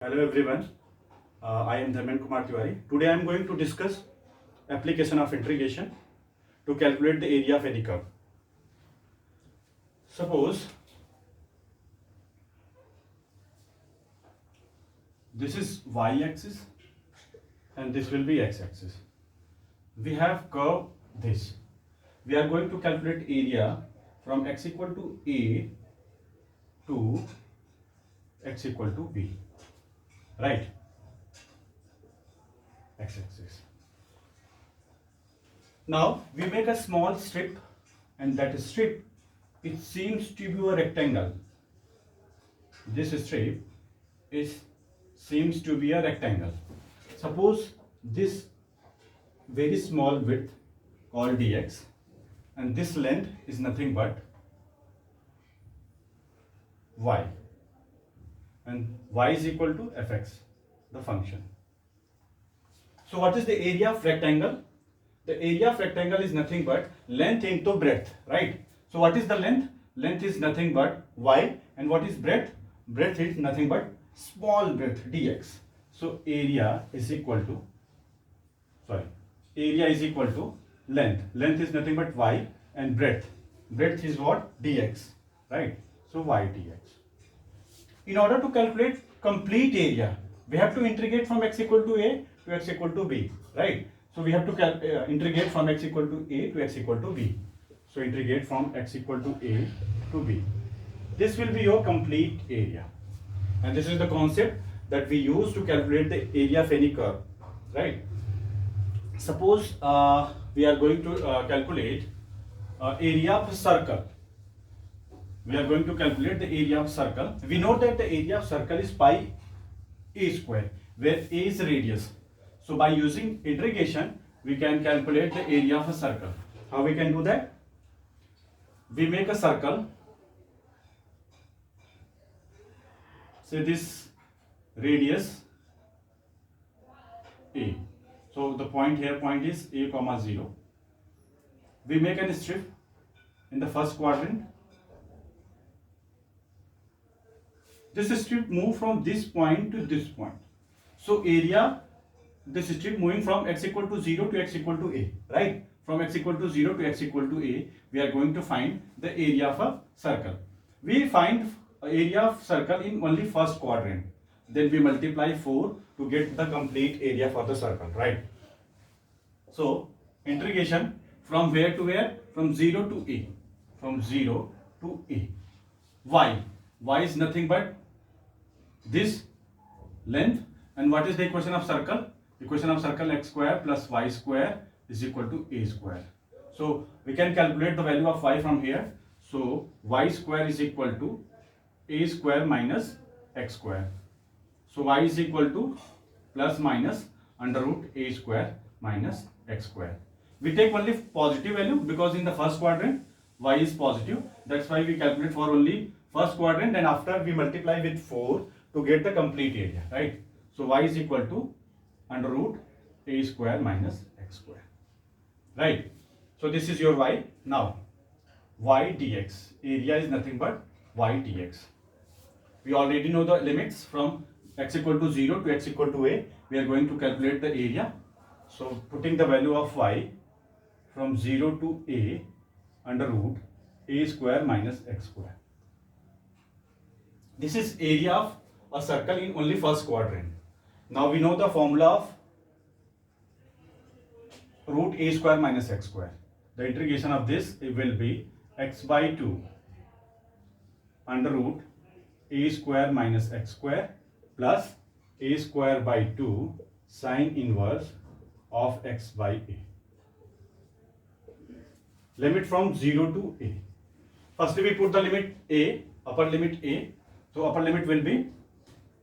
Hello everyone, I am Dharmen Kumar Tiwari. Today I am going to discuss application of integration to calculate the area of any curve. Suppose this is y-axis and this will be x-axis. We have curve this. We are going to calculate area from x equal to a to x equal to b. Right? X-axis. Now we make a small strip, and that strip, it seems to be a rectangle. This strip seems to be a rectangle. Suppose this very small width called dx, and this length is nothing but y, and y is equal to fx, the function. So what is the area of rectangle? The area of rectangle is nothing but length into breadth, right? So what is the length? Length is nothing but y, and what is breadth? Breadth is nothing but small breadth dx. So area is equal to length. Length is nothing but y, and breadth is what? Dx, right? So y dx. In order to calculate complete area, we have to integrate from x equal to a to x equal to b, right? So we have to integrate from x equal to a to x equal to b. So integrate from x equal to a to b. This will be your complete area, and this is the concept that we use to calculate the area of any curve, right? Suppose we are going to calculate area of circle. We are going to calculate the area of circle. We know that the area of circle is pi a square, where a is radius. So by using integration, we can calculate the area of a circle. How we can do that? We make a circle. Say this radius a. So the point is a comma 0. We make a strip in the first quadrant. This strip move from this point to this point. So area, this strip moving from x equal to 0 to x equal to a, right? From x equal to 0 to x equal to a, we are going to find the area of a circle. We find area of circle in only first quadrant. Then we multiply 4 to get the complete area for the circle, right? So integration from where to where? From 0 to a. From 0 to a. Y. Y is nothing but this length. And what is the equation of circle? Equation of circle x square plus y square is equal to a square. So we can calculate the value of y from here. So y square is equal to a square minus x square. So y is equal to plus minus under root a square minus x square. We take only positive value because in the first quadrant y is positive. That's why we calculate for only first quadrant, and after we multiply with 4 to get the complete area, right? So y is equal to under root a square minus x square, right? So this is your y. Now y dx, area is nothing but y dx. We already know the limits. From x equal to 0 to x equal to a, we are going to calculate the area. So putting the value of y from 0 to a under root a square minus x square. This is area of a circle in only first quadrant. Now we know the formula of root a square minus x square. The integration of this, it will be x by 2 under root a square minus x square plus a square by 2 sine inverse of x by a. Limit from 0 to a. Firstly we put the limit a, upper limit a. So upper limit will be,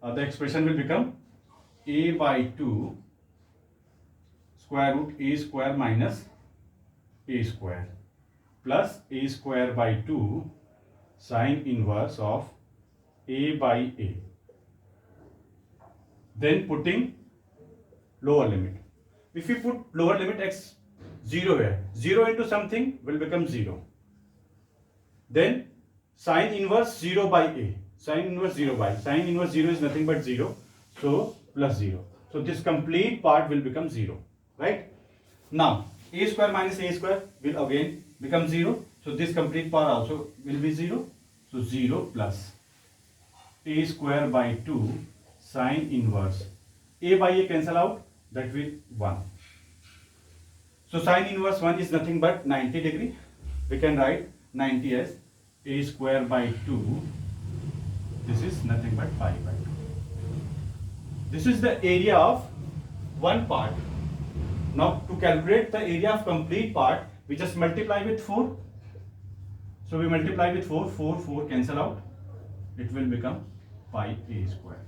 the expression will become a by 2 square root a square minus a square plus a square by 2 sine inverse of a by a. Then putting lower limit. If you put lower limit x 0 here, 0 into something will become 0. Then sine inverse 0 by a. Sine inverse 0 by. Sine inverse 0 is nothing but 0. So plus 0. So this complete part will become 0, right? Now a square minus a square will again become 0. So this complete part also will be 0. So 0 plus a square by 2 sine inverse. A by a cancel out, that will 1. So sine inverse 1 is nothing but 90 degree. We can write 90 as a square by 2. This is nothing but pi by 2. This is the area of one part. Now to calculate the area of complete part, we just multiply with 4. So we multiply with 4, 4 cancel out. It will become pi a square.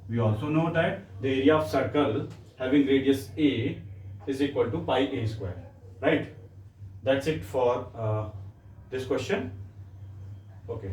We also know that the area of circle having radius a is equal to pi a square, right? That's it for this question. Okay.